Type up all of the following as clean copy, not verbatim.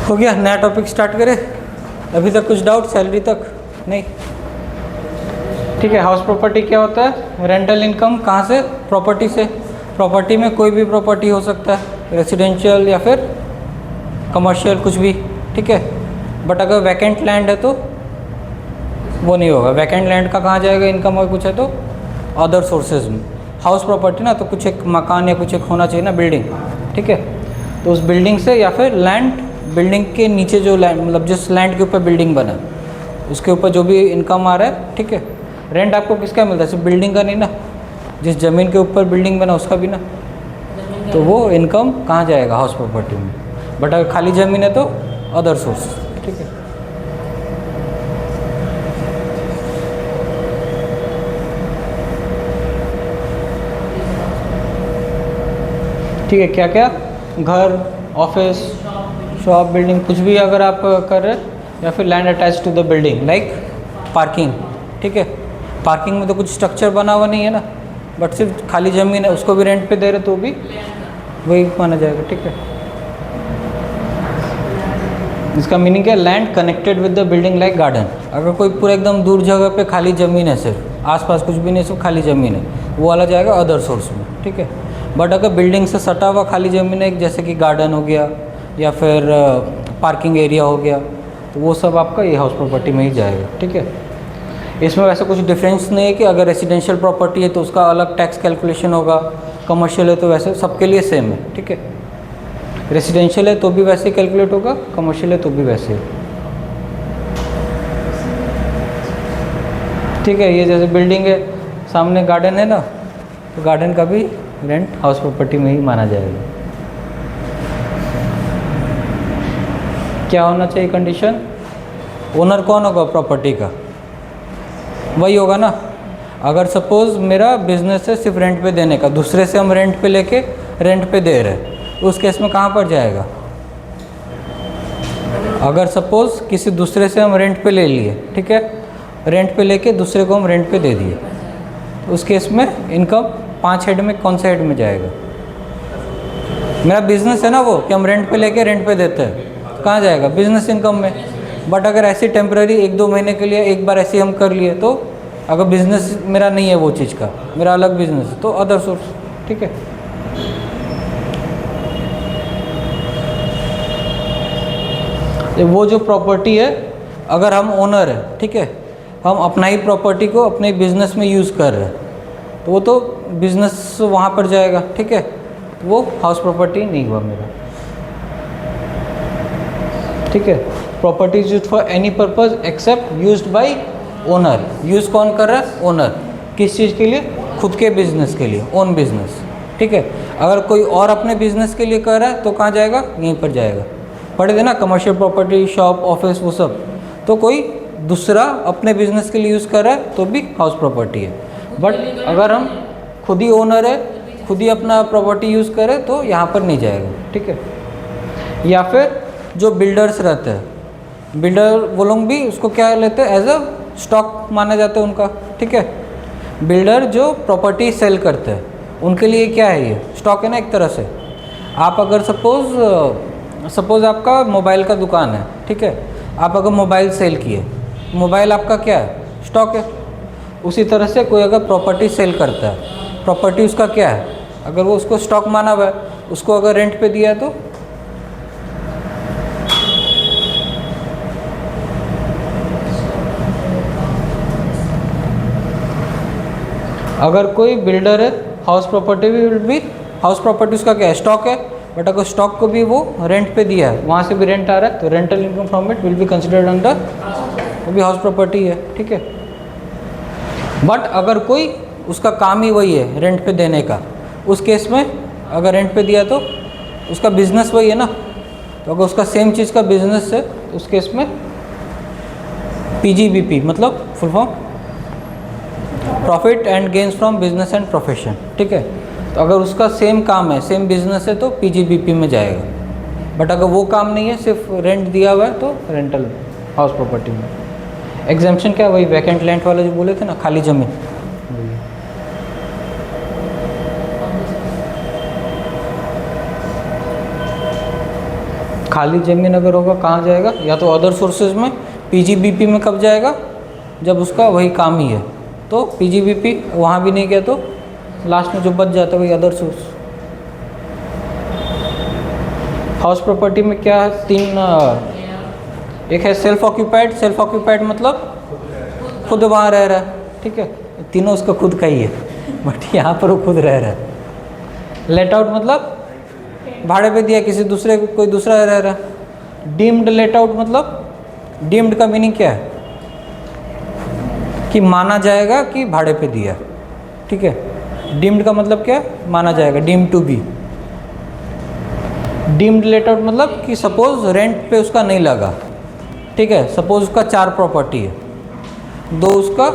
हो गया, नया टॉपिक स्टार्ट करें। अभी तक कुछ डाउट सैलरी तक नहीं? ठीक है। हाउस प्रॉपर्टी क्या होता है? रेंटल इनकम कहाँ से? प्रॉपर्टी से। प्रॉपर्टी में कोई भी प्रॉपर्टी हो सकता है, रेसिडेंशियल या फिर कमर्शियल, कुछ भी। ठीक है। बट अगर वैकेंट लैंड है तो वो नहीं होगा। वैकेंट लैंड का कहाँ जाएगा इनकम? और कुछ है तो अदर सोर्सेज में। हाउस प्रॉपर्टी ना तो कुछ एक मकान या कुछ एक होना चाहिए ना, बिल्डिंग। ठीक है। तो उस बिल्डिंग से या फिर लैंड, बिल्डिंग के नीचे जो लैंड, मतलब जिस लैंड के ऊपर बिल्डिंग बना उसके ऊपर जो भी इनकम आ रहा है। ठीक है। रेंट आपको किसका मिलता है? सिर्फ बिल्डिंग का नहीं ना, जिस ज़मीन के ऊपर बिल्डिंग बना उसका भी ना। तो वो इनकम कहाँ जाएगा? हाउस प्रॉपर्टी में। बट अगर खाली ज़मीन है तो अदर सोर्स। ठीक है। ठीक है। क्या क्या? घर, ऑफिस, शॉप, बिल्डिंग, कुछ भी अगर आप कर रहे हैं, या फिर land attached to the building, like parking. ठीक है। पार्किंग में तो कुछ स्ट्रक्चर बना हुआ नहीं है ना, बट सिर्फ खाली ज़मीन है, उसको भी रेंट पे दे रहे तो भी वही माना जाएगा। ठीक है। इसका मीनिंग क्या है? Land connected with the building like garden. अगर कोई पूरा एकदम दूर जगह पे खाली ज़मीन है, सिर्फ आसपास कुछ भी नहीं, सिर्फ खाली ज़मीन है, वो वाला जाएगा अदर सोर्स में। ठीक है। बट अगर बिल्डिंग से सटा हुआ खाली ज़मीन है, जैसे कि गार्डन हो गया या फिर पार्किंग एरिया हो गया, तो वो सब आपका ये हाउस प्रॉपर्टी में ही जाएगा। ठीक है। इसमें वैसे कुछ डिफरेंस नहीं है कि अगर रेसिडेंशियल प्रॉपर्टी है तो उसका अलग टैक्स कैलकुलेशन होगा, कमर्शियल है तो वैसे सबके लिए सेम है। ठीक है। रेसिडेंशियल है तो भी वैसे ही कैलकुलेट होगा, कमर्शियल है तो भी वैसे ही। ठीक है। ये जैसे बिल्डिंग है, सामने गार्डन है ना, तो गार्डन का भी रेंट हाउस प्रॉपर्टी में ही माना जाएगा। क्या होना चाहिए कंडीशन? ओनर कौन होगा प्रॉपर्टी का? वही होगा ना। अगर सपोज़ मेरा बिजनेस है सिर्फ रेंट पे देने का, दूसरे से हम रेंट पे लेके रेंट पे दे रहे हैं, तो उस केस में कहाँ पर जाएगा? अगर सपोज़ किसी दूसरे से हम रेंट पे ले लिए, ठीक है, रेंट पे लेके दूसरे को हम रेंट पे दे दिए, तो उस केस में इनकम 5 हेड में कौन से हेड में जाएगा? मेरा बिजनेस है ना वो, कि हम रेंट पे लेके रेंट पे देते हैं, तो कहाँ जाएगा? बिजनेस इनकम में। बट अगर ऐसे टेम्पररी 1-2 महीने के लिए एक बार ऐसे हम कर लिए, तो अगर बिजनेस मेरा नहीं है वो चीज़ का, मेरा अलग बिजनेस है, तो अदर सोर्स। ठीक है। वो जो प्रॉपर्टी है, अगर हम ओनर है, ठीक है, हम अपना ही प्रॉपर्टी को अपने बिजनेस में यूज़ कर रहे हैं, तो वो तो बिजनेस वहाँ पर जाएगा। ठीक है। तो वो हाउस प्रॉपर्टी नहीं हुआ मेरा। ठीक है। Property is used for any purpose except used by owner. Use कौन कर रहा है? ओनर। किस चीज़ के लिए? खुद के बिजनेस के लिए, ओन बिजनेस। ठीक है। अगर कोई और अपने बिजनेस के लिए कर रहा है तो कहाँ जाएगा? यहीं पर जाएगा। पढ़े थे ना, कमर्शियल प्रॉपर्टी, शॉप, ऑफिस, वो सब। तो कोई दूसरा अपने बिजनेस के लिए यूज़ कर रहा है तो भी हाउस प्रॉपर्टी है। बट अगर हम खुद ही ओनर है, खुद ही अपना प्रॉपर्टी यूज़ करें, तो यहाँ पर नहीं जाएगा। ठीक है। या फिर जो बिल्डर्स रहते हैं, बिल्डर वो लोग भी उसको क्या लेते हैं? एज अ स्टॉक माना जाता है उनका। ठीक है। बिल्डर जो प्रॉपर्टी सेल करते हैं, उनके लिए क्या है? ये स्टॉक है ना एक तरह से। आप अगर सपोज़ आपका मोबाइल का दुकान है, ठीक है, आप अगर मोबाइल सेल किए, मोबाइल आपका क्या है? स्टॉक है। उसी तरह से कोई अगर प्रॉपर्टी सेल करता है, प्रॉपर्टी उसका क्या है? अगर वो उसको स्टॉक माना हुआ है, उसको अगर रेंट पे दिया है तो अगर कोई बिल्डर है, हाउस प्रॉपर्टी भी हाउस प्रॉपर्टी उसका क्या है? स्टॉक है। बट अगर स्टॉक को भी वो रेंट पे दिया है, वहाँ से भी रेंट आ रहा है, तो rental income from it will be considered under, वो भी हाउस प्रॉपर्टी है। ठीक है। बट अगर कोई उसका काम ही वही है रेंट पे देने का, उस केस में अगर रेंट पे दिया तो उसका बिजनेस वही है ना, तो अगर उसका सेम चीज़ का बिजनेस है तो उस केस में PGBP, मतलब full form profit and gains from business and profession. ठीक है। तो अगर उसका सेम काम है, सेम बिजनेस है, तो PGBP में जाएगा। बट अगर वो काम नहीं है, सिर्फ रेंट दिया हुआ है, तो रेंटल हाउस प्रॉपर्टी में। एग्जाम्पशन क्या? वही वैकेंट लैंड वाला जो बोले थे ना, खाली ज़मीन। खाली ज़मीन अगर होगा कहाँ जाएगा, या तो अदर सोर्सेज में, पीजीबीपी में कब जाएगा, जब उसका वही काम ही है। तो पीजीबीपी वहाँ भी नहीं गया तो लास्ट में जो बच जाता है वही अदर सोर्स। हाउस प्रॉपर्टी में क्या है, तीन, एक है सेल्फ ऑक्यूपाइड। सेल्फ ऑक्यूपाइड मतलब खुद वहाँ रह रहा है, ठीक है, तीनों उसका खुद का ही है, बट यहाँ पर वो खुद रह रहा है। लेट आउट मतलब भाड़े पे दिया किसी दूसरे को, कोई दूसरा रह रहा है। डीम्ड लेट आउट मतलब, डीम्ड का मीनिंग क्या है कि माना जाएगा कि भाड़े पे दिया, ठीक है। डीम्ड का मतलब क्या है, माना जाएगा, deemed to be. Deemed let out मतलब कि सपोज रेंट पे उसका नहीं लगा, ठीक है, सपोज उसका 4 प्रॉपर्टी है, 2 उसका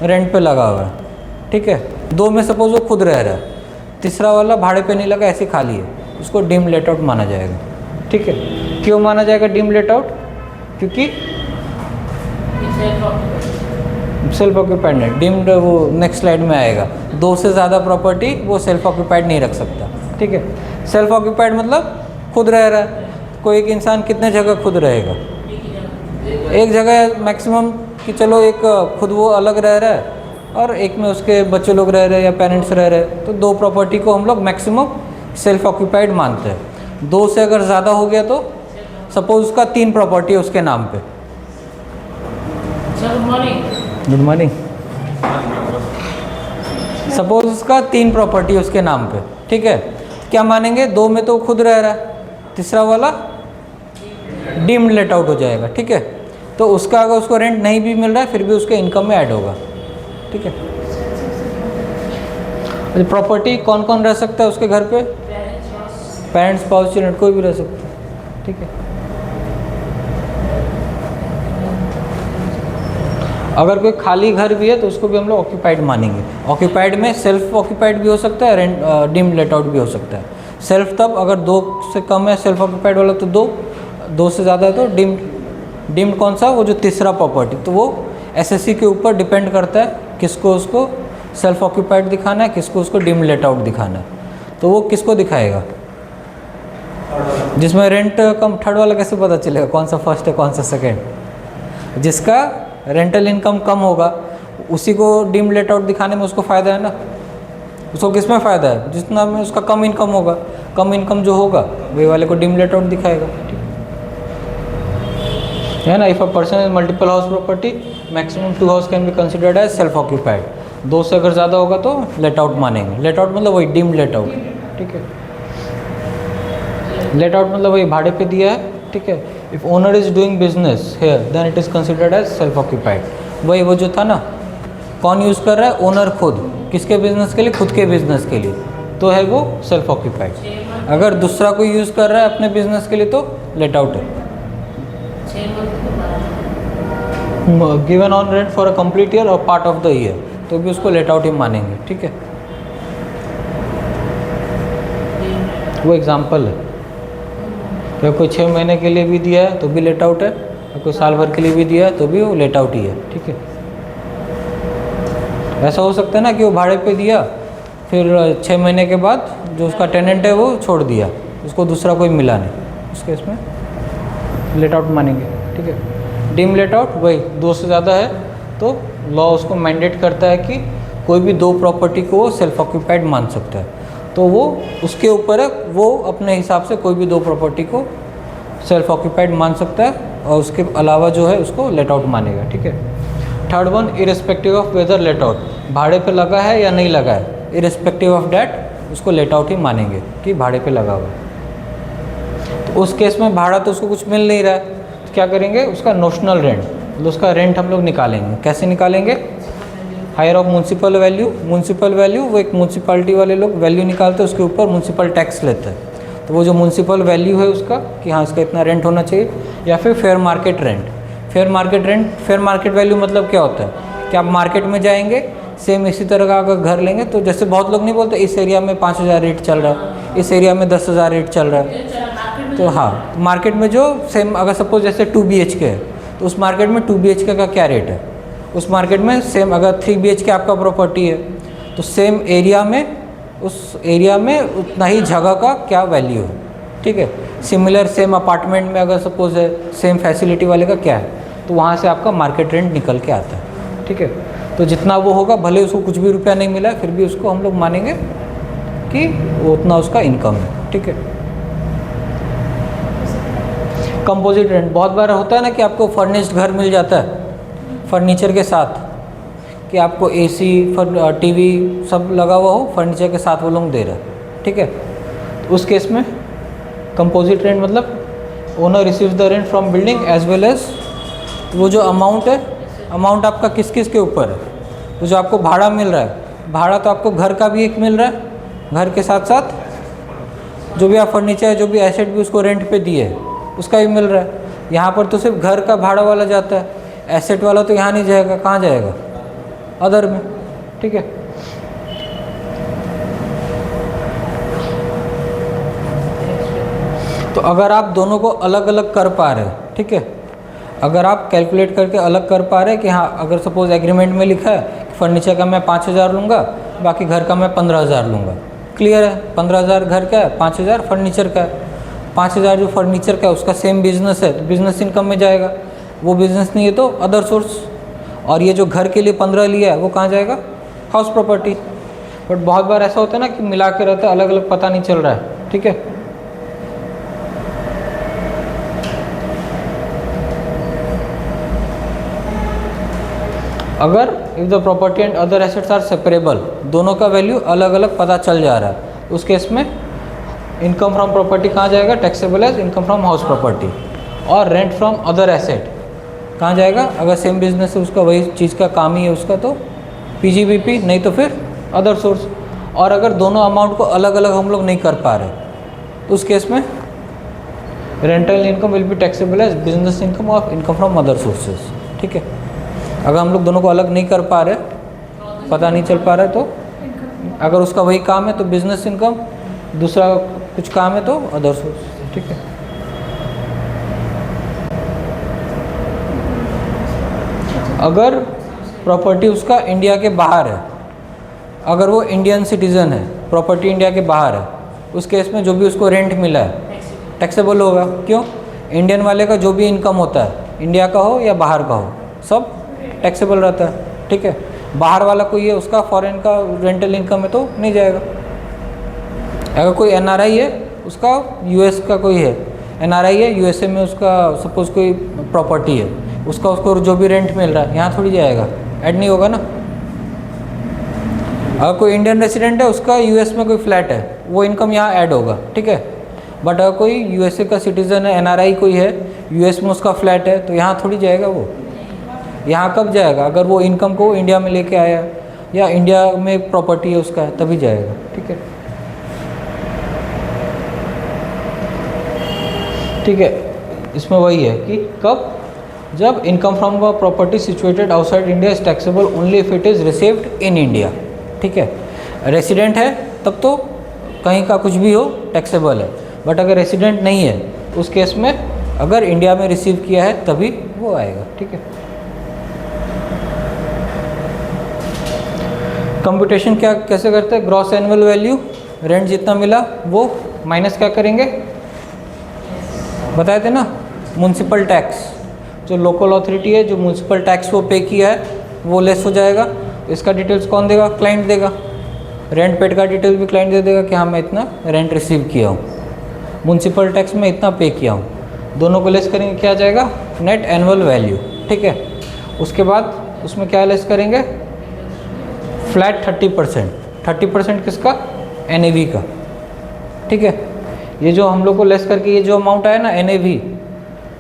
रेंट पे लगा हुआ है, ठीक है, 2 में सपोज वो खुद रह रहा है, तीसरा वाला भाड़े पे नहीं लगा, ऐसे खाली है, उसको डीम्ड लेट आउट माना जाएगा, ठीक है। क्यों माना जाएगा डीम्ड लेट आउट, क्योंकि सेल्फ ऑक्यूपाइड नहीं, डीम्ड वो नेक्स्ट स्लाइड में आएगा, 2 से ज़्यादा प्रॉपर्टी वो सेल्फ ऑक्यूपाइड नहीं रख सकता, ठीक है। सेल्फ ऑक्यूपाइड मतलब खुद रह रहा है। कोई एक इंसान कितने जगह खुद रहेगा, एक जगह मैक्सिमम, कि चलो एक खुद वो अलग रह रहा है और एक में उसके बच्चे लोग रह रहे हैं या पेरेंट्स रह रहे हैं, तो 2 प्रॉपर्टी को हम लोग मैक्सिमम सेल्फ ऑक्यूपाइड मानते हैं। 2 से अगर ज़्यादा हो गया तो सपोज उसका 3 प्रॉपर्टी है उसके नाम पे। Good morning. सपोज उसका 3 प्रॉपर्टी है उसके नाम पे, ठीक है, क्या मानेंगे, 2 में तो खुद रह रहा है, तीसरा वाला डीम्ड लेट आउट हो जाएगा, ठीक है। तो उसका अगर उसको रेंट नहीं भी मिल रहा है फिर भी उसके इनकम में ऐड होगा, ठीक है। प्रॉपर्टी कौन कौन रह सकता है उसके घर पे, पेरेंट्स, स्पाउस, चिल्ड्रन, कोई भी रह सकता है, ठीक है। अगर कोई खाली घर भी है तो उसको भी हम लोग ऑक्यूपाइड मानेंगे। ऑक्यूपाइड में सेल्फ ऑक्यूपाइड भी हो सकता है, रेंट डीम्ड लेट आउट भी हो सकता है। सेल्फ तब अगर 2 से कम है सेल्फ ऑक्यूपाइड वाला तो 2 से ज़्यादा है तो डीम्ड कौन सा, वो जो तीसरा प्रॉपर्टी, तो वो एसएससी के ऊपर डिपेंड करता है किसको उसको सेल्फ ऑक्यूपाइड दिखाना है, किसको उसको डीम्ड लेट आउट दिखाना है। तो वो किसको दिखाएगा, जिसमें रेंट कम, थर्ड वाला कैसे पता चलेगा कौन सा फर्स्ट है कौन सा सेकेंड। जिसका रेंटल इनकम कम होगा उसी को डीम्ड लेट आउट दिखाने में उसको फ़ायदा है ना। उसको किस में फ़ायदा है, जितना में उसका कम इनकम होगा, कम इनकम जो होगा वही वाले को डीम्ड लेट आउट दिखाएगा, है ना। If a person is multiple house property maximum 2 house can be considered as self occupied. 2 से अगर ज़्यादा होगा तो लेट आउट मानेंगे। लेट आउट मतलब वही डीम्ड लेट आउट, ठीक है। लेट आउट मतलब वही भाड़े पे दिया है, ठीक है। If owner is doing business here then it is considered as self occupied. वही वो जो था ना, कौन यूज़ कर रहा है, ओनर खुद, किसके बिजनेस के लिए, खुद के बिजनेस के लिए, तो है वो सेल्फ ऑक्यूपाइड। अगर दूसरा कोई यूज़ कर रहा है अपने बिजनेस के लिए तो लेट आउट है। Given on rent for a complete year और पार्ट ऑफ द ईयर, तो भी उसको लेट आउट ही मानेंगे, ठीक है। वो एग्जाम्पल है। अगर कोई 6 महीने के लिए भी दिया है तो भी लेट आउट है, और कोई साल भर के लिए भी दिया है तो भी वो लेट आउट ही है, ठीक है। ऐसा हो सकता है ना कि वो भाड़े पे दिया, फिर 6 महीने के बाद जो उसका टेनेंट है वो छोड़ दिया, उसको दूसरा कोई मिला नहीं, उस केस में लेट आउट मानेंगे, ठीक है। डीम लेट आउट वही 2 से ज़्यादा है तो लॉ उसको मैंडेट करता है कि कोई भी 2 प्रॉपर्टी को वो सेल्फ ऑक्यूपाइड मान सकता है, तो वो उसके ऊपर है, वो अपने हिसाब से कोई भी 2 प्रॉपर्टी को सेल्फ ऑक्यूपाइड मान सकता है और उसके अलावा जो है उसको लेट आउट मानेगा, ठीक है। Third one, irrespective of whether let out, भाड़े पे लगा है या नहीं लगा है, इरेस्पेक्टिव ऑफ डैट उसको लेट आउट ही मानेंगे कि भाड़े पे लगा हुआ है। तो उस केस में भाड़ा तो उसको कुछ मिल नहीं रहा है, तो क्या करेंगे, उसका नोशनल रेंट, तो उसका रेंट हम लोग निकालेंगे। कैसे निकालेंगे, higher of municipal value. Municipal value वो एक म्यूनसिपैलिटी वाले लोग वैल्यू निकालते हैं, उसके ऊपर म्यूनसिपल टैक्स लेते हैं, तो वो जो म्यूनसिपल वैल्यू है उसका कि हाँ इसका इतना रेंट होना चाहिए, या फिर fair market rent. Fair market rent, fair market value मतलब क्या होता है कि आप मार्केट में जाएंगे, सेम इसी तरह का अगर घर लेंगे, तो जैसे बहुत लोग नहीं बोलते इस एरिया में 5,000 रेट चल रहा है, इस एरिया में 10,000 रेट चल रहा है, तो हाँ मार्केट में जो सेम, अगर सपोज जैसे 2 BHK है तो उस मार्केट में 2 BHK का क्या रेट है, उस मार्केट में सेम अगर 3 BHK आपका प्रॉपर्टी है तो सेम एरिया में, उस एरिया में उतना ही जगह का क्या वैल्यू है, ठीक है। सिमिलर सेम अपार्टमेंट में अगर सपोज है सेम फैसिलिटी वाले का क्या है, तो वहाँ से आपका मार्केट रेंट निकल के आता है। ठीक है, तो जितना वो होगा, भले उसको कुछ भी रुपया नहीं मिला, फिर भी उसको हम लोग मानेंगे कि वो उतना उसका इनकम है। ठीक है, कंपोजिट रेंट बहुत बार होता है ना कि आपको फर्निश्ड घर मिल जाता है फर्नीचर के साथ, कि आपको एसी टीवी सब लगा हुआ हो, फर्नीचर के साथ वो लोग दे रहे हैं। ठीक है, तो उस केस में कंपोजिट रेंट मतलब owner receives the rent from building as well as, वो जो अमाउंट है, अमाउंट आपका किस किस के ऊपर है, वो जो आपको भाड़ा मिल रहा है, भाड़ा तो आपको घर का भी एक मिल रहा है, घर के साथ साथ जो भी आप फर्नीचर, जो भी एसेट भी उसको रेंट पे दिए है उसका भी मिल रहा है। यहाँ पर तो सिर्फ घर का भाड़ा वाला जाता है, एसेट वाला तो यहाँ नहीं जाएगा, कहाँ जाएगा, अदर में। ठीक है, तो अगर आप दोनों को अलग अलग कर पा रहे हैं, ठीक है, अगर आप कैलकुलेट करके अलग कर पा रहे हैं कि हाँ, अगर सपोज एग्रीमेंट में लिखा है कि फर्नीचर का मैं 5,000 लूँगा, बाकी घर का मैं 15,000 लूँगा, क्लियर है, 15,000 घर का है, 5,000 फर्नीचर का है। 5,000 जो फर्नीचर का है उसका सेम बिजनेस है तो बिजनेस इनकम में जाएगा, वो बिजनेस नहीं है तो अदर सोर्स। और ये जो घर के लिए 15 लिया है वो कहाँ जाएगा, हाउस प्रॉपर्टी। बट बहुत बार ऐसा होता है ना कि मिला के रहता है, अलग अलग पता नहीं चल रहा है। ठीक है, अगर if the property and other assets are separable, दोनों का वैल्यू अलग अलग पता चल जा रहा है, उस केस में इनकम फ्रॉम प्रॉपर्टी कहाँ जाएगा, taxable as income from house property. और रेंट फ्रॉम अदर एसेट कहाँ जाएगा, अगर सेम बिजनेस है उसका, वही चीज़ का काम ही है उसका, तो पीजीबीपी, नहीं तो फिर अदर सोर्स। और अगर दोनों अमाउंट को अलग अलग हम लोग नहीं कर पा रहे तो उस केस में rental income will be taxable as business income और इनकम फ्रॉम अदर सोर्सेज। ठीक है, अगर हम लोग दोनों को अलग नहीं कर पा रहे, पता नहीं चल पा रहा है, तो अगर उसका वही काम है तो बिजनेस इनकम, दूसरा कुछ काम है तो अदर सोर्स। ठीक है, अगर प्रॉपर्टी उसका इंडिया के बाहर है, अगर वो इंडियन सिटीज़न है, प्रॉपर्टी इंडिया के बाहर है, उस केस में जो भी उसको रेंट मिला है टैक्सेबल होगा। क्यों, इंडियन वाले का जो भी इनकम होता है, इंडिया का हो या बाहर का हो, सब टैक्सेबल रहता है। ठीक है, बाहर वाला कोई है, उसका फॉरेन का रेंटल इनकम है तो नहीं जाएगा। अगर कोई एनआरआई है, उसका यूएस का कोई है, एनआरआई है यूएसए में, उसका सपोज कोई प्रॉपर्टी है, उसको जो भी रेंट मिल रहा है यहाँ थोड़ी जाएगा, ऐड नहीं होगा ना। अगर कोई इंडियन रेसिडेंट है, उसका यूएस में कोई फ्लैट है, वो इनकम यहाँ ऐड होगा। ठीक है, बट अगर कोई यूएसए का सिटीज़न है, एनआरआई कोई है, यूएस में उसका फ्लैट है, तो यहाँ थोड़ी जाएगा वो। यहाँ कब जाएगा, अगर वो इनकम को इंडिया में लेके आया या इंडिया में प्रॉपर्टी है उसका है, तभी जाएगा। ठीक है, ठीक है, इसमें वही है कि कब, जब income from the property situated outside India is taxable only if it is received in India. ठीक है, रेसिडेंट है तब तो कहीं का कुछ भी हो टैक्सेबल है, बट अगर रेसिडेंट नहीं है उस केस में अगर इंडिया में रिसीव किया है तभी वो आएगा। ठीक है, कंप्यूटेशन क्या कैसे करते हैं, ग्रॉस एनुअल वैल्यू, रेंट जितना मिला वो माइनस क्या करेंगे, बताए थे ना, म्युनिसिपल टैक्स, जो लोकल अथॉरिटी है जो म्युनिसिपल टैक्स वो पे किया है वो लेस हो जाएगा। इसका डिटेल्स कौन देगा, क्लाइंट देगा। रेंट पेड का डिटेल भी क्लाइंट दे देगा कि हाँ मैं इतना रेंट रिसीव किया हूँ, म्युनिसिपल टैक्स में इतना पे किया हूँ, दोनों को लेस करेंगे, क्या जाएगा, नेट एनुअल वैल्यू। ठीक है, उसके बाद उसमें क्या लेस करेंगे, फ्लैट 30%। 30% किसका, NAV का। ठीक है, ये जो हम लोग को लेस करके ये जो अमाउंट आया ना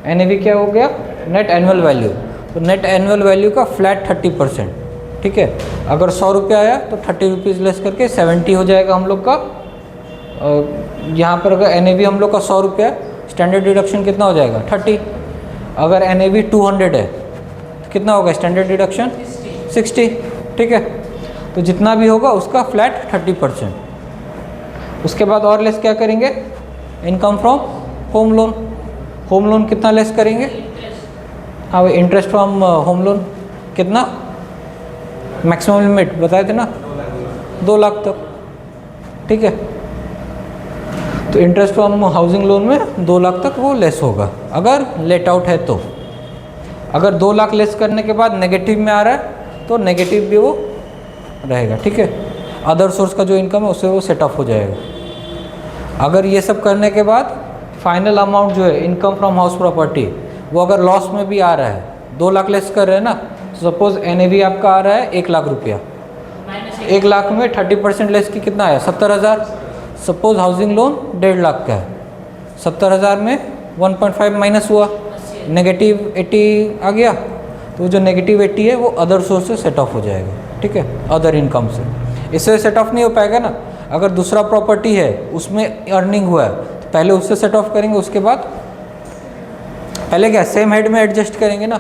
NAV क्या हो गया, नेट एनुअल वैल्यू। तो नेट एनुअल वैल्यू का फ्लैट 30%। ठीक है, अगर 100 रुपये आया तो 30 रुपीज़ लेस करके 70 हो जाएगा हम लोग का। यहाँ पर अगर NAV हम लोग का 100 रुपया, स्टैंडर्ड डिडक्शन कितना हो जाएगा, 30। अगर NAV 200 है तो कितना होगा स्टैंडर्ड डिडक्शन, 60। ठीक है, तो जितना भी होगा उसका फ्लैट 30%। उसके बाद और लेस क्या करेंगे, income from home loan. Home loan कितना लेस करेंगे, हाँ भाई, इंटरेस्ट फ्रॉम होम लोन कितना, मैक्सिमम लिमिट बताए थे ना, 2 लाख तक। ठीक है, तो इंटरेस्ट फ्रॉम हाउसिंग लोन में 2 लाख तक वो लेस होगा अगर लेट आउट है तो। अगर 2 लाख लेस करने के बाद नेगेटिव में आ रहा है तो नेगेटिव भी वो रहेगा, ठीक है। अदर सोर्स का जो इनकम है उससे वो सेट ऑफ हो जाएगा। अगर ये सब करने के बाद फाइनल अमाउंट जो है इनकम फ्रॉम हाउस प्रॉपर्टी वो अगर लॉस में भी आ रहा है, 2 लाख लेस कर रहे हैं ना, तो सपोज NAV आपका आ रहा है 1 लाख रुपया, 1 लाख में 30% लेस की कितना आया 70,000। सपोज हाउसिंग लोन 1.5 लाख का है, 70,000 में 1.5 माइनस हुआ, नेगेटिव 80 आ गया, तो जो नेगेटिव 80 है वो अदर सोर्स से सेट ऑफ हो जाएगा, ठीक है, अदर इनकम से। इससे सेट ऑफ नहीं हो पाएगा ना। अगर दूसरा प्रॉपर्टी है उसमें अर्निंग हुआ है तो पहले उससे सेट ऑफ करेंगे, उसके बाद पहले क्या सेम हेड में एडजस्ट करेंगे ना।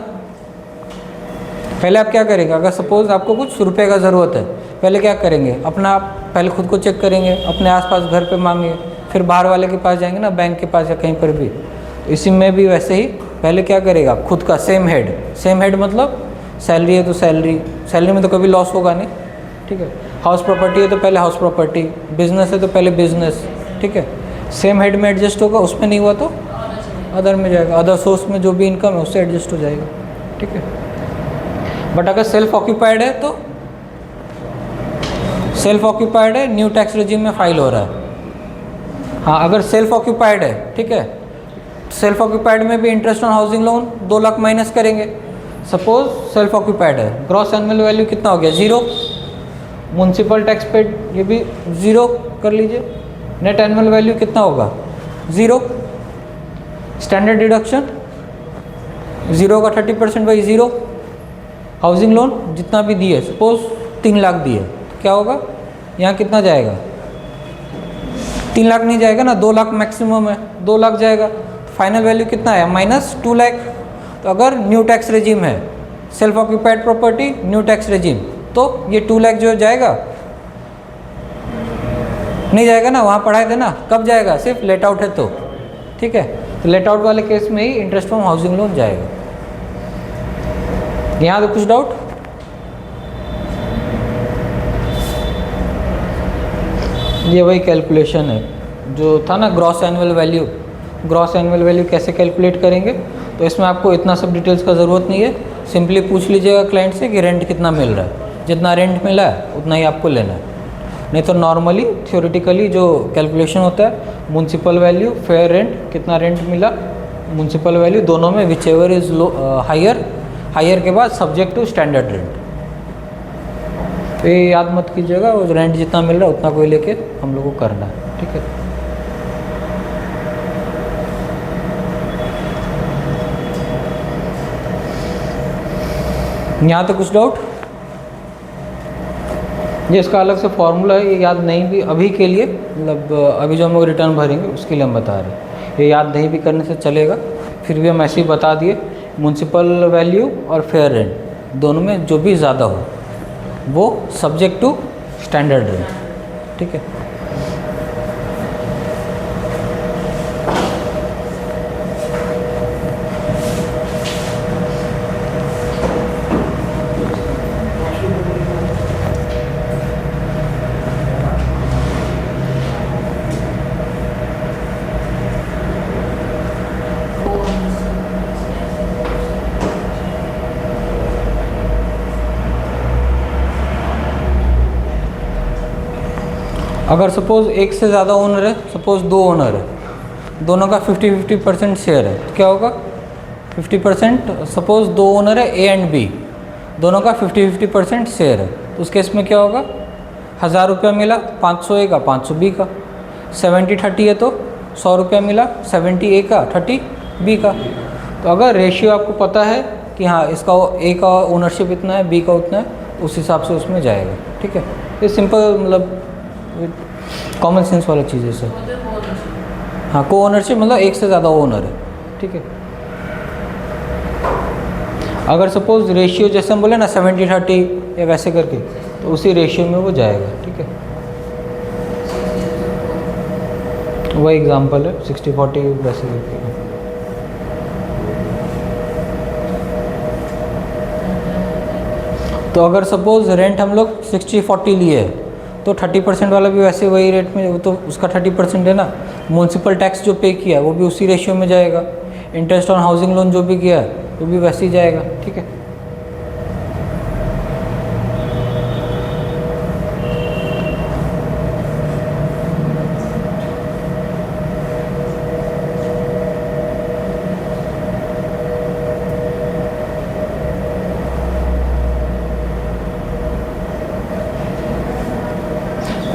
पहले आप क्या करेंगे, अगर सपोज आपको कुछ रुपए का ज़रूरत है, पहले क्या करेंगे, अपना पहले खुद को चेक करेंगे, अपने आसपास घर पे मांगे, फिर बाहर वाले के पास जाएंगे ना, बैंक के पास या कहीं पर भी। तो इसी में भी वैसे ही पहले क्या करेगा, खुद का सेम हेड मतलब सैलरी है तो सैलरी में तो कभी लॉस होगा नहीं, ठीक है। हाउस प्रॉपर्टी है तो पहले हाउस प्रॉपर्टी, बिजनेस है तो पहले बिजनेस, ठीक है। सेम हेड में एडजस्ट होगा, उसमें नहीं हुआ तो अदर में जाएगा, अदर सोर्स में जो भी इनकम है उससे एडजस्ट हो जाएगा, ठीक है। बट अगर सेल्फ ऑक्यूपाइड है तो सेल्फ ऑक्यूपाइड है, न्यू टैक्स रेजिम में फाइल हो रहा है। हाँ, अगर सेल्फ ऑक्यूपाइड है, ठीक है, सेल्फ ऑक्यूपाइड में भी interest on housing loan 2 lakh minus करेंगे। सपोज सेल्फ ऑक्यूपाइड है, ग्रॉस एनुअल वैल्यू कितना हो गया 0, म्युनिसिपल टैक्स पेड ये भी 0 कर लीजिए, नेट एनुअल वैल्यू कितना होगा 0, स्टैंडर्ड डिडक्शन 0 का 30% बाई 0, हाउसिंग लोन जितना भी दिए, सपोज 3 लाख दिए, तो क्या होगा यहाँ कितना जाएगा 3 लाख नहीं जाएगा ना, 2 लाख मैक्सिमम है, 2 लाख जाएगा, तो फाइनल वैल्यू कितना है -2 लाख। तो अगर न्यू टैक्स रेजिम है, self occupied property new tax regime, तो ये 2 लाख जो जाएगा नहीं जाएगा ना, वहाँ पढ़ाए थे ना, कब जाएगा सिर्फ लेट आउट है तो, ठीक है। तो लेट आउट वाले केस में ही इंटरेस्ट फ्रॉम हाउसिंग लोन जाएगा। यहाँ तो कुछ डाउट, ये वही कैलकुलेशन है जो था ना ग्रॉस एनुअल वैल्यू कैसे कैलकुलेट करेंगे। तो इसमें आपको इतना सब डिटेल्स का ज़रूरत नहीं है, सिंपली पूछ लीजिएगा क्लाइंट से कि रेंट कितना मिल रहा है, जितना रेंट मिला है उतना ही आपको लेना है। नहीं तो नॉर्मली थ्योरेटिकली जो कैलकुलेशन होता है, म्युनिसिपल वैल्यू, फेयर रेंट, कितना रेंट मिला, म्युनिसिपल वैल्यू, दोनों में विच एवर इज़ हायर के बाद सब्जेक्ट टू स्टैंडर्ड रेंट। तो ये याद मत कीजिएगा, वो रेंट जितना मिल रहा है उतना कोई लेके हम लोग को करना है, ठीक है। यहाँ तो कुछ डाउट, ये इसका अलग से फॉर्मूला है, ये याद नहीं भी अभी के लिए, मतलब अभी जो हम लोग रिटर्न भरेंगे उसके लिए हम बता रहे हैं, ये याद नहीं भी करने से चलेगा, फिर भी हम ऐसे ही बता दिए। म्युनिसिपल वैल्यू और फेयर रेंट दोनों में जो भी ज़्यादा हो वो सब्जेक्ट टू स्टैंडर्ड रेंट, ठीक है। अगर सपोज़ एक से ज़्यादा ओनर है, सपोज़ 2 ओनर है, दोनों का 50-50% शेयर है, तो क्या होगा 50%, सपोज़ 2 ओनर है A एंड B, दोनों का 50-50% शेयर है, तो उस केस में क्या होगा 1000 रुपया मिला, 500 A का 500 B का, 70-30 है तो 100 रुपया मिला, 70 A का 30 B का। तो अगर रेशियो आपको पता है कि हाँ इसका A का ओनरशिप इतना है, B का उतना है, उस हिसाब से उसमें जाएगा, ठीक है। ये सिंपल मतलब कॉमन सेंस वाला चीज़ है सर। हाँ, को ओनरशिप मतलब एक से ज़्यादा ओनर है, ठीक है। अगर सपोज रेशियो जैसे हम बोले ना 70-30 या वैसे करके, तो उसी रेशियो में वो जाएगा, ठीक है। वही एग्जांपल है 60-40 वैसे करके। तो अगर सपोज रेंट हम लोग 60-40 लिए तो 30% वाला भी वैसे वही रेट में, वो तो उसका 30% है ना, म्यूनसिपल टैक्स जो पे किया है वो भी उसी रेशियो में जाएगा, इंटरेस्ट ऑन हाउसिंग लोन जो भी किया है वो भी वैसे ही जाएगा। ठीक है,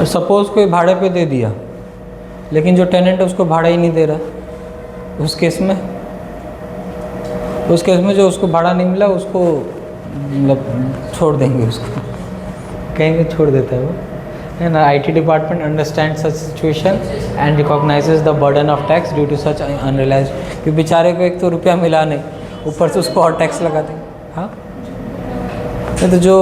सपोज़ कोई भाड़े पे दे दिया लेकिन जो टेनेंट है उसको भाड़ा ही नहीं दे रहा, उस केस में जो उसको भाड़ा नहीं मिला उसको मतलब छोड़ देंगे, उसको कहेंगे छोड़ देता है वो, है ना। IT department understand such situation and recognizes the burden of tax due to such unrealised, कि बेचारे को एक तो रुपया मिला नहीं, ऊपर से उसको और टैक्स लगा देंगे। हाँ, तो जो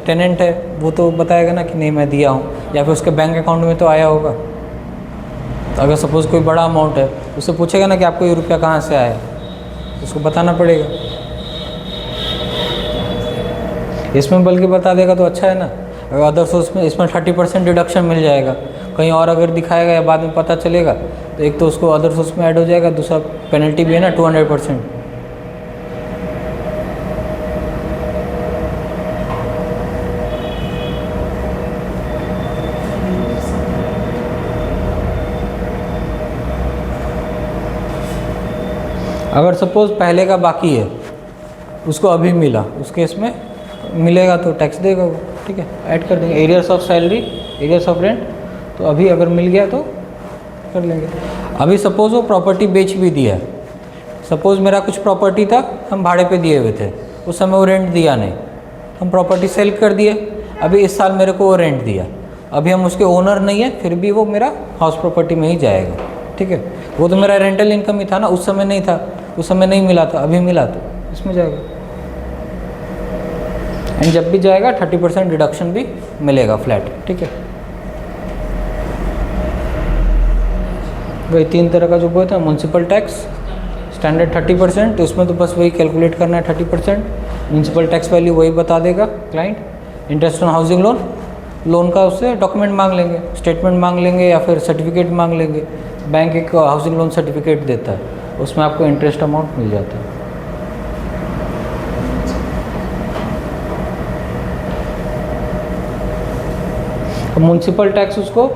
टेनेंट है वो तो बताएगा ना कि नहीं मैं दिया हूँ, या फिर उसके बैंक अकाउंट में तो आया होगा। तो अगर सपोज़ कोई बड़ा अमाउंट है उससे पूछेगा ना कि आपको ये रुपया कहाँ से आया, उसको बताना पड़ेगा। इसमें बल्कि बता देगा तो अच्छा है ना। अगर अदर सोर्स में इसमें 30% डिडक्शन मिल जाएगा, कहीं और अगर दिखाएगा या बाद में पता चलेगा तो एक तो उसको अदर सोर्स में ऐड हो जाएगा, दूसरा पेनल्टी भी है ना 200%। अगर सपोज़ पहले का बाकी है उसको अभी मिला, उस केस में मिलेगा तो टैक्स देगा वो। ठीक है, ऐड कर देंगे arrears of salary, arrears of rent, तो अभी अगर मिल गया तो कर लेंगे। अभी सपोज़ वो प्रॉपर्टी बेच भी दिया है, सपोज़ मेरा कुछ प्रॉपर्टी था हम भाड़े पे दिए हुए थे, उस समय वो रेंट दिया नहीं, हम प्रॉपर्टी सेल कर दिए, अभी इस साल मेरे को वो रेंट दिया, अभी हम उसके ओनर नहीं है फिर भी वो मेरा हाउस प्रॉपर्टी में ही जाएगा। ठीक है, वो तो मेरा रेंटल इनकम ही था ना, उस समय नहीं था, उस समय नहीं मिला था, अभी मिला तो इसमें जाएगा। एंड जब भी जाएगा 30% डिडक्शन भी मिलेगा फ्लैट। ठीक है, वही 3 तरह का जो बोला था, म्यूनसिपल टैक्स स्टैंडर्ड 30%, तो उसमें तो बस वही कैलकुलेट करना है 30%, म्यूनसिपल टैक्स वैल्यू वही बता देगा client. Interest on housing loan, loan का उससे डॉक्यूमेंट मांग लेंगे, स्टेटमेंट मांग लेंगे या फिर सर्टिफिकेट मांग लेंगे। बैंक एक हाउसिंग लोन सर्टिफिकेट देता है, उसमें आपको इंटरेस्ट अमाउंट मिल जाता है। म्यूनसिपल टैक्स उसको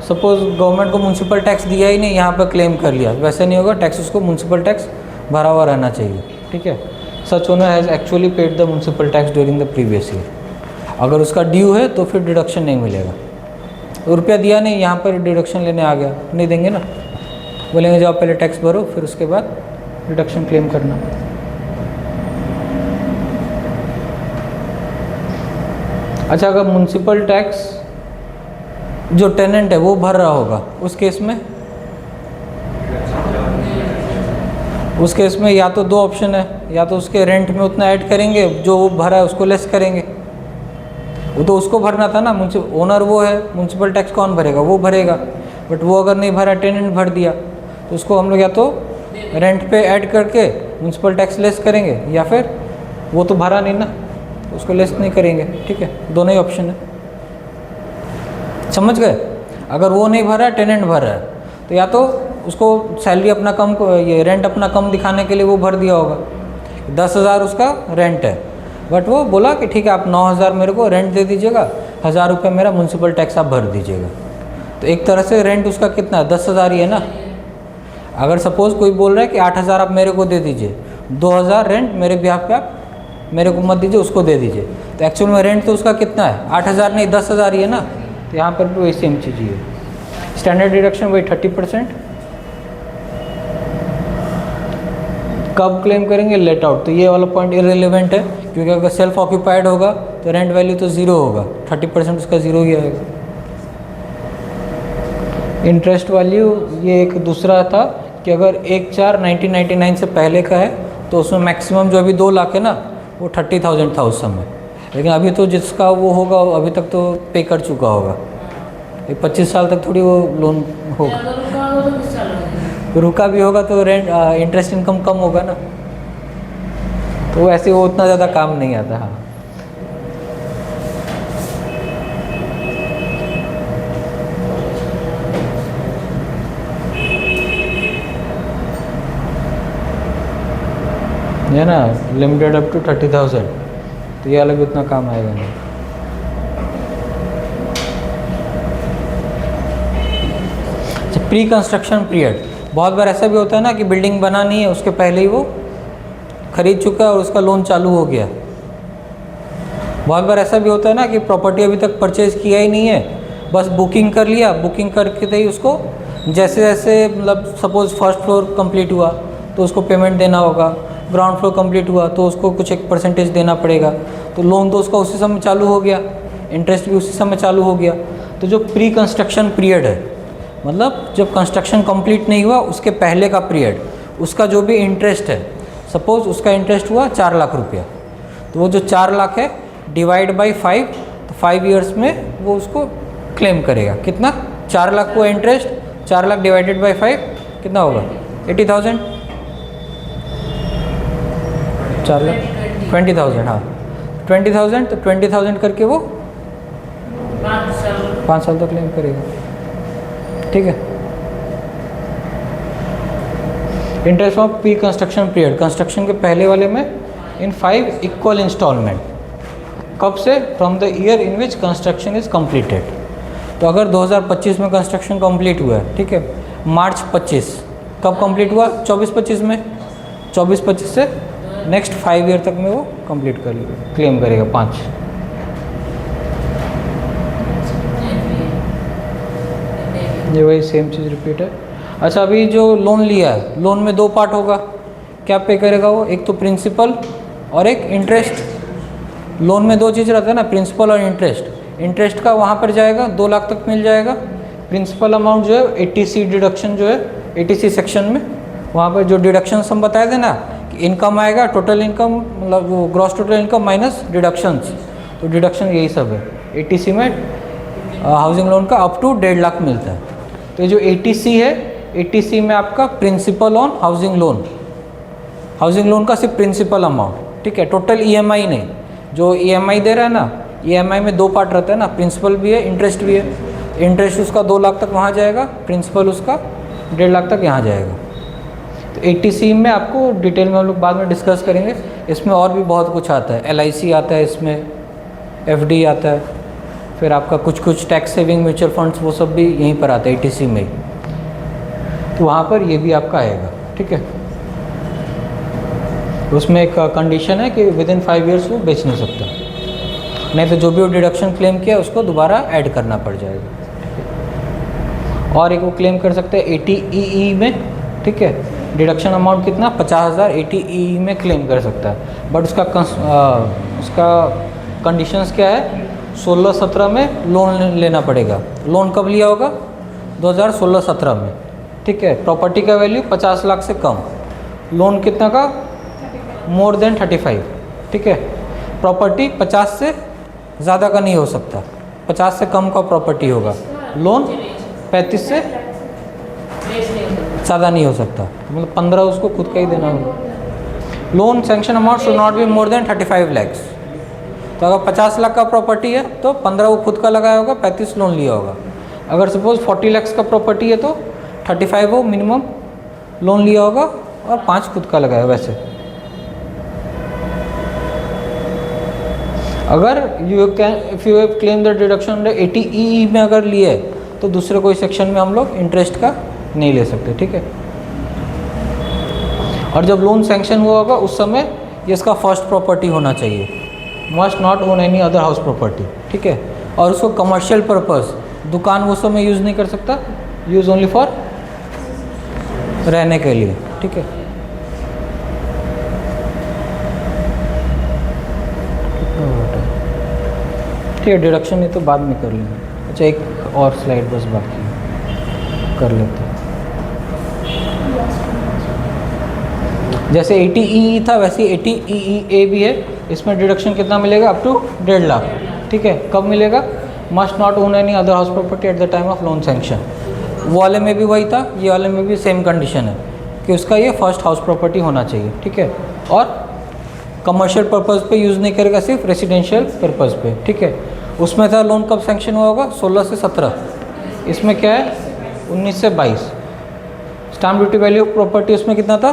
सपोज गवर्नमेंट को म्यूनसिपल टैक्स दिया ही नहीं, यहाँ पर क्लेम कर लिया, वैसे नहीं होगा, टैक्स उसको म्यूनसिपल टैक्स भरा हुआ रहना चाहिए। ठीक है, such owner has actually paid the municipal tax during the previous year, अगर उसका ड्यू है तो फिर डिडक्शन नहीं मिलेगा। रुपया दिया नहीं, यहाँ पर डिडक्शन लेने आ गया, नहीं देंगे ना, बोलेंगे जाओ पहले टैक्स भरो फिर उसके बाद डिडक्शन क्लेम करना। अच्छा, अगर म्यूनसिपल टैक्स जो टेनेंट है वो भर रहा होगा, उस केस में या तो 2 ऑप्शन है, या तो उसके रेंट में उतना ऐड करेंगे जो वो भरा है उसको लेस करेंगे, वो तो उसको भरना था ना, ओनर वो है, म्यूनसिपल टैक्स कौन भरेगा, वो भरेगा, बट वो अगर नहीं भरा, टेनेंट भर दिया, तो उसको हम लोग या तो रेंट पे ऐड करके म्यूनसिपल टैक्स लेस करेंगे, या फिर वो तो भरा नहीं ना, तो उसको लेस नहीं करेंगे। ठीक है, दोनों ही ऑप्शन है, समझ गए। अगर वो नहीं भरा है, टेनेंट भर रहा है, तो या तो उसको सैलरी अपना कम, ये रेंट अपना कम दिखाने के लिए वो भर दिया होगा, 10,000 उसका रेंट है, बट वो बोला कि ठीक है आप 9,000 मेरे को रेंट दे दीजिएगा, 1,000 रुपये मेरा म्यूनसिपल टैक्स आप भर दीजिएगा। तो एक तरह से रेंट उसका कितना है, 10,000 ही है ना। अगर सपोज़ कोई बोल रहा है कि 8,000 आप मेरे को दे दीजिए, 2,000 रेंट मेरे बिहाफ पे आप मेरे को मत दीजिए, उसको दे दीजिए, तो एक्चुअल में रेंट तो उसका कितना है, 8,000 नहीं 10,000 ही है ना। तो यहाँ पर भी वही सेम चीज़ ही है, स्टैंडर्ड डिडक्शन वही 30%। कब क्लेम करेंगे, लेट आउट, तो ये वाला पॉइंट इररिलेवेंट है, क्योंकि अगर सेल्फ ऑक्यूपाइड होगा तो रेंट वैल्यू तो 0 होगा, 30% उसका 0 ही आएगा। इंटरेस्ट वैल्यू ये एक दूसरा था कि अगर 1/4/1999 से पहले का है तो उसमें मैक्सिमम जो अभी 2 लाख है ना, वो 30,000 था उस समय, लेकिन अभी तो जिसका वो होगा अभी तक तो पे कर चुका होगा, 25 साल तक थोड़ी वो लोन होगा, रुका भी होगा तो रेंट इंटरेस्ट इनकम कम होगा ना, तो वैसे वो उतना ज़्यादा काम नहीं आता। हाँ, ये ना लिमिटेड अप टू 30,000, तो ये अलग उतना काम आएगा नहीं। प्री कंस्ट्रक्शन पीरियड, बहुत बार ऐसा भी होता है ना कि बिल्डिंग बना नहीं है, उसके पहले ही वो खरीद चुका है और उसका लोन चालू हो गया। बहुत बार ऐसा भी होता है ना कि प्रॉपर्टी अभी तक परचेज़ किया ही नहीं है, बस बुकिंग कर लिया, बुकिंग करके ही उसको जैसे जैसे मतलब सपोज़ फर्स्ट फ्लोर कंप्लीट हुआ तो उसको पेमेंट देना होगा, ग्राउंड फ्लोर कंप्लीट हुआ तो उसको कुछ एक परसेंटेज देना पड़ेगा, तो लोन तो उसका उसी समय चालू हो गया, इंटरेस्ट भी उसी समय चालू हो गया। तो जो प्री कंस्ट्रक्शन पीरियड है, मतलब जब कंस्ट्रक्शन कंप्लीट नहीं हुआ उसके पहले का पीरियड, उसका जो भी इंटरेस्ट है, सपोज़ उसका इंटरेस्ट हुआ 4 लाख रुपया, तो वो जो 4 लाख है डिवाइड बाई 5, तो 5 ईयर्स में वो उसको क्लेम करेगा। कितना? 4 लाख को इंटरेस्ट, 4 लाख डिवाइडेड बाई 5 कितना होगा? 80,000। 4 लाख 20,000, हाँ 20,000, तो 20,000 करके वो 5 साल तक क्लेम करेगा। ठीक है। Interest of pre construction period, construction के पहले वाले में इन 5 इक्वल इंस्टॉलमेंट। कब से? From the year in which construction is completed. तो अगर 2025 में कंस्ट्रक्शन कंप्लीट हुआ है, ठीक है, मार्च 25 कब कंप्लीट हुआ? 24-25 में। 24-25 से नेक्स्ट 5 ईयर तक में वो कंप्लीट कर क्लेम करेगा 5। ये वही सेम चीज़ रिपीट है। अच्छा, अभी जो लोन लिया है, लोन में 2 पार्ट होगा, क्या पे करेगा वो? एक तो प्रिंसिपल और एक इंटरेस्ट। लोन में 2 चीज़ रहता है ना, प्रिंसिपल और इंटरेस्ट। इंटरेस्ट का वहाँ पर जाएगा 2 लाख तक मिल जाएगा। प्रिंसिपल अमाउंट जो है 80C डिडक्शन जो है 80C सेक्शन में, वहाँ पर जो डिडक्शन हम बताए थे ना कि इनकम आएगा, टोटल इनकम मतलब वो gross total income minus deductions, तो डिडक्शन यही सब है। 80C में हाउसिंग लोन का अप टू 1.5 लाख मिलता है। तो जो 80C है, 80C में आपका principal on housing loan, housing loan का सिर्फ प्रिंसिपल अमाउंट, ठीक है, टोटल EMI नहीं। जो EMI दे रहा है ना, EMI में 2 पार्ट रहता है ना, प्रिंसिपल भी है, इंटरेस्ट भी है। इंटरेस्ट उसका 2 लाख तक वहाँ जाएगा, प्रिंसिपल उसका 1.5 लाख तक यहाँ जाएगा। तो 80C में आपको डिटेल में हम लोग बाद में डिस्कस करेंगे। इसमें और भी बहुत कुछ आता है, LIC आता है, इसमें FD आता है, फिर आपका कुछ टैक्स सेविंग म्यूचुअल फंड्स वो सब भी यहीं पर आता है 80C में ही। तो वहाँ पर ये भी आपका आएगा, ठीक है। उसमें एक कंडीशन है कि विद इन 5 ईयर्स वो बेच नहीं सकता, नहीं तो जो भी वो डिडक्शन क्लेम किया उसको दोबारा ऐड करना पड़ जाएगा। और एक वो क्लेम कर सकते हैं 80EE में, ठीक है, डिडक्शन अमाउंट कितना? 50,000 80EE में क्लेम कर सकता है। बट उसका कंडीशंस क्या है? 16-17 में लोन लेना पड़ेगा। लोन कब लिया होगा? 2016-17 में, ठीक है। प्रॉपर्टी का वैल्यू 50 लाख से कम, लोन कितना का? मोर देन 35, ठीक है। प्रॉपर्टी 50 से ज़्यादा का नहीं हो सकता, 50 से कम का प्रॉपर्टी होगा। लोन 35 से ज़्यादा नहीं हो सकता, मतलब 15 उसको खुद का ही देना होगा। Loan sanction amount should not be more than 35 lakhs. तो अगर 50 लाख का प्रॉपर्टी है तो 15 वो खुद का लगाया होगा, 35 लोन लिया होगा। अगर सपोज 40 लाख का प्रॉपर्टी है तो 35 वो मिनिमम लोन लिया होगा और 5 खुद का लगाया। वैसे अगर if you have claim the deduction 80EE में अगर लिए तो दूसरे कोई सेक्शन में हम लोग इंटरेस्ट का नहीं ले सकते, ठीक है। और जब लोन सैंक्शन हुआ होगा उस समय ये इसका फर्स्ट प्रॉपर्टी होना चाहिए, must not own any other house property, ठीक है। और उसको कमर्शियल पर्पस, दुकान वो समय यूज़ नहीं कर सकता, यूज़ ओनली फॉर रहने के लिए, ठीक है। ठीक है, डिडक्शन नहीं तो बाद में कर लेंगे। अच्छा, एक और स्लाइड बस बाकी कर लेते हैं। जैसे 80EE था वैसे 80EEA भी है। इसमें डिडक्शन कितना मिलेगा? अप टू 1.5 लाख, ठीक है। कब मिलेगा? Must not own any other house property at the time of loan sanction. वो वाले में भी वही था, ये वाले में भी सेम कंडीशन है कि उसका ये फर्स्ट हाउस प्रॉपर्टी होना चाहिए, ठीक है। और कमर्शियल पर्पज़ पे यूज़ नहीं करेगा, सिर्फ रेसिडेंशियल पर्पज़ पे, ठीक है। उसमें था लोन कब सैंक्शन हुआ होगा? 16 से 17। इसमें क्या है? 19 से 22। Stamp duty value of property उसमें कितना था?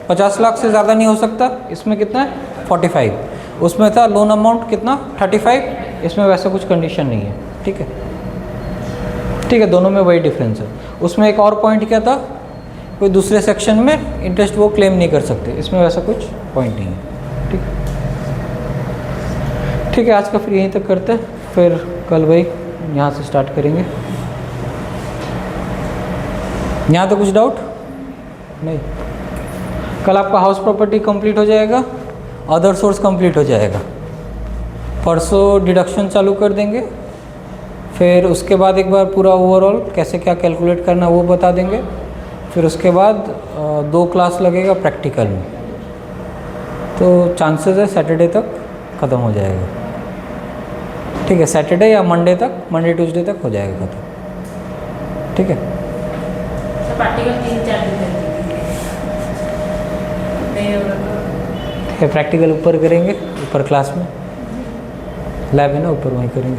50 लाख से ज़्यादा नहीं हो सकता। इसमें कितना है 45। उसमें था लोन अमाउंट कितना 35। इसमें वैसा कुछ कंडीशन नहीं है। ठीक है, ठीक है, दोनों में वही डिफरेंस है। उसमें एक और पॉइंट क्या था, कोई दूसरे सेक्शन में इंटरेस्ट वो क्लेम नहीं कर सकते, इसमें वैसा कुछ पॉइंट नहीं है। ठीक, ठीक है, आज का फिर यहीं तक करते हैं, फिर कल भाई यहाँ से स्टार्ट करेंगे। यहाँ तो कुछ डाउट नहीं? कल आपका हाउस प्रॉपर्टी कंप्लीट हो जाएगा, अदर सोर्स कंप्लीट हो जाएगा, परसों डिडक्शन चालू कर देंगे, फिर उसके बाद एक बार पूरा ओवरऑल कैसे क्या कैलकुलेट करना वो बता देंगे, फिर उसके बाद 2 क्लास लगेगा प्रैक्टिकल में, तो चांसेस है सैटरडे तक ख़त्म हो जाएगा। ठीक है, सैटरडे या मंडे तक, मंडे ट्यूसडे तक हो जाएगा ख़त्म। ठीक है, प्रैक्टिकल 3-4 दिन प्रैक्टिकल ऊपर करेंगे, ऊपर क्लास में लैब है ना, ऊपर वहीं करेंगे।